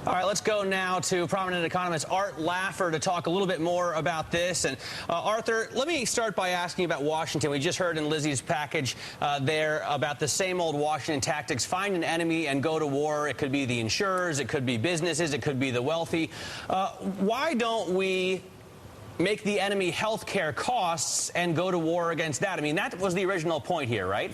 All right, let's go now to prominent economist Art Laffer to talk a little bit more about this. And Arthur, let me start by asking about Washington. We just heard in Lizzie's package there about the same old Washington tactics: find an enemy and go to war. It could be the insurers, it could be businesses, it could be the wealthy. Why don't we make the enemy health care costs and go to war against that? I mean, that was the original point here, right?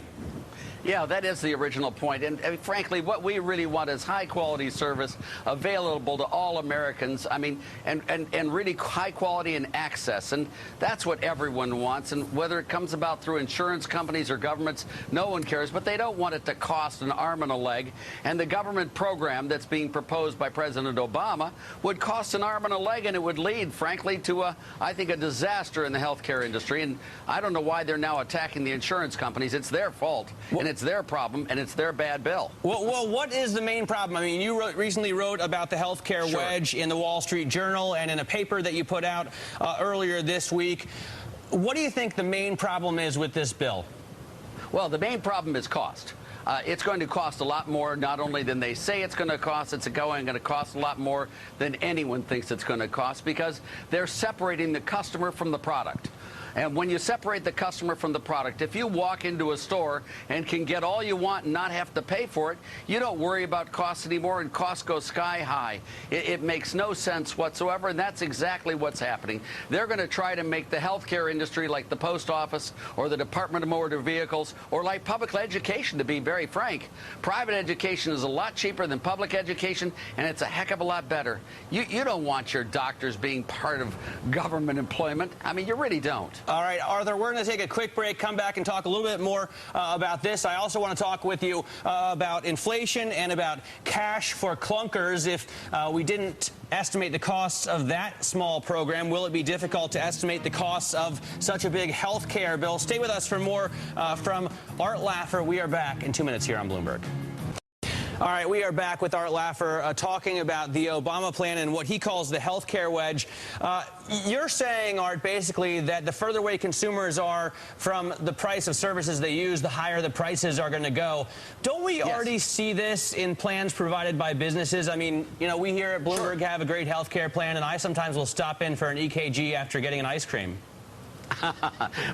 Yeah, that is the original point. And frankly, what we really want is high-quality service available to all Americans. I mean, and really high quality and access. And that's what everyone wants. And whether it comes about through insurance companies or governments, no one cares. But they don't want it to cost an arm and a leg. And the government program that's being proposed by President Obama would cost an arm and a leg, and it would lead, frankly, to, I think, a disaster in the healthcare industry. And I don't know why they're now attacking the insurance companies. It's their fault. And it's their problem, and it's their bad bill. Well, what is the main problem? I mean, you recently wrote about the healthcare wedge in the Wall Street Journal and in a paper that you put out earlier this week. What do you think the main problem is with this bill? Well, the main problem is cost. It's going to cost a lot more, not only than they say it's going to cost, it's going to cost a lot more than anyone thinks it's going to cost, because they're separating the customer from the product. And when you separate the customer from the product, if you walk into a store and can get all you want and not have to pay for it, you don't worry about costs anymore, and costs go sky high. It makes no sense whatsoever, and that's exactly what's happening. They're going to try to make the healthcare industry like the post office or the Department of Motor Vehicles or like public education, to be very frank. Private education is a lot cheaper than public education, and it's a heck of a lot better. You don't want your doctors being part of government employment. I mean, you really don't. All right, Arthur, we're going to take a quick break, come back and talk a little bit more about this. I also want to talk with you about inflation and about cash for clunkers. If we didn't estimate the costs of that small program, will it be difficult to estimate the costs of such a big health care bill? Stay with us for more from Art Laffer. We are back in 2 minutes here on Bloomberg. All right, we are back with Art Laffer talking about the Obama plan and what he calls the health care wedge. You're saying, Art, basically that the further away consumers are from the price of services they use, the higher the prices are going to go. Don't we already see this in plans provided by businesses? I mean, you know, we here at Bloomberg have a great health care plan, and I sometimes will stop in for an EKG after getting an ice cream.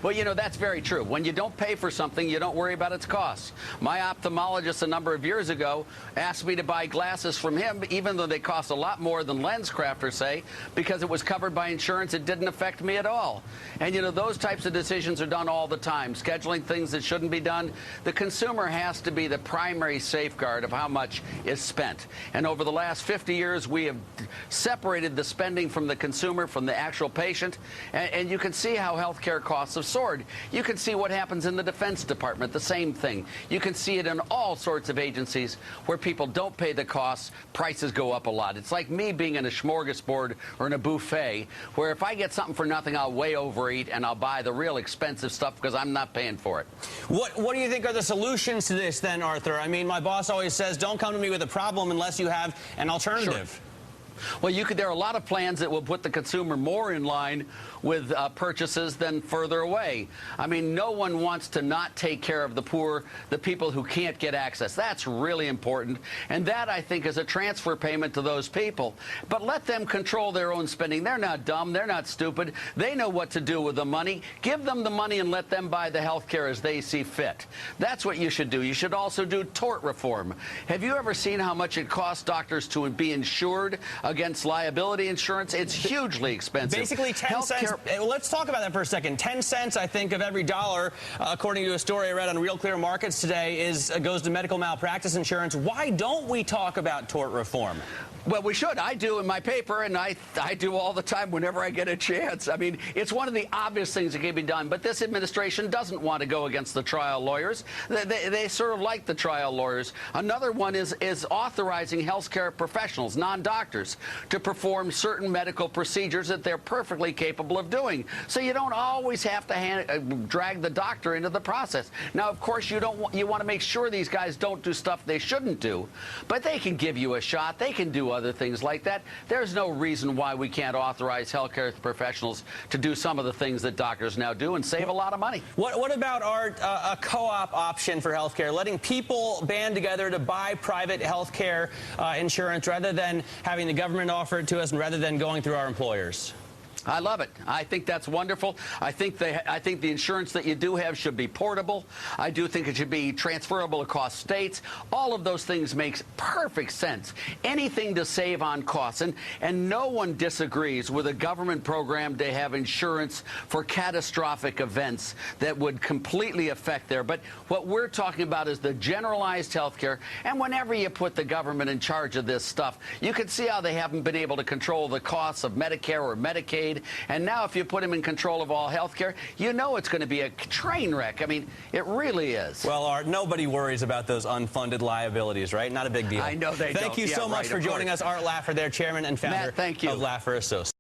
Well, you know, that's very true. When you don't pay for something, you don't worry about its costs. My ophthalmologist a number of years ago asked me to buy glasses from him, even though they cost a lot more than LensCrafters say, because it was covered by insurance. It didn't affect me at all. And, you know, those types of decisions are done all the time. Scheduling things that shouldn't be done. The consumer has to be the primary safeguard of how much is spent. And over the last 50 years, we have separated the spending from the consumer, from the actual patient. And you can see how healthcare costs have soared. You can see what happens in the Defense Department, the same thing. You can see it in all sorts of agencies where people don't pay the costs, prices go up a lot. It's like me being in a smorgasbord or in a buffet, where if I get something for nothing, I'll way overeat and I'll buy the real expensive stuff because I'm not paying for it. What do you think are the solutions to this then, Arthur? I mean, my boss always says, don't come to me with a problem unless you have an alternative. Sure. Well, there are a lot of plans that will put the consumer more in line with purchases than further away. I mean, no one wants to not take care of the poor, the people who can't get access. That's really important. And that, I think, is a transfer payment to those people. But let them control their own spending. They're not dumb. They're not stupid. They know what to do with the money. Give them the money and let them buy the health care as they see fit. That's what you should do. You should also do tort reform. Have you ever seen how much it costs doctors to be insured against liability insurance? It's hugely expensive. Basically 10 cents. Well, let's talk about that for a second. 10 cents, I think, of every dollar, according to a story I read on Real Clear Markets today, goes to medical malpractice insurance. Why don't we talk about tort reform? Well, we should. I do in my paper, and I do all the time whenever I get a chance. I mean, it's one of the obvious things that can be done. But this administration doesn't want to go against the trial lawyers. They sort of like the trial lawyers. Another one is authorizing health care professionals, non-doctors, to perform certain medical procedures that they're perfectly capable of doing. So you don't always have to drag the doctor into the process. Now, of course, you want to make sure these guys don't do stuff they shouldn't do, but they can give you a shot. They can do other things like that. There's no reason why we can't authorize healthcare professionals to do some of the things that doctors now do and save a lot of money. What about a co-op option for healthcare, letting people band together to buy private healthcare insurance rather than having the government offer it to us and rather than going through our employers? I love it. I think that's wonderful. I think the insurance that you do have should be portable. I do think it should be transferable across states. All of those things makes perfect sense. Anything to save on costs. And no one disagrees with a government program to have insurance for catastrophic events that would completely affect there. But what we're talking about is the generalized health care. And whenever you put the government in charge of this stuff, you can see how they haven't been able to control the costs of Medicare or Medicaid. And now if you put them in control of all health care, you know it's going to be a train wreck. I mean, it really is. Well, Art, nobody worries about those unfunded liabilities, right? Not a big deal. I know they don't. Thank you so much for joining us, Art Laffer, there, Chairman and founder Matt, thank you. of Laffer Associates.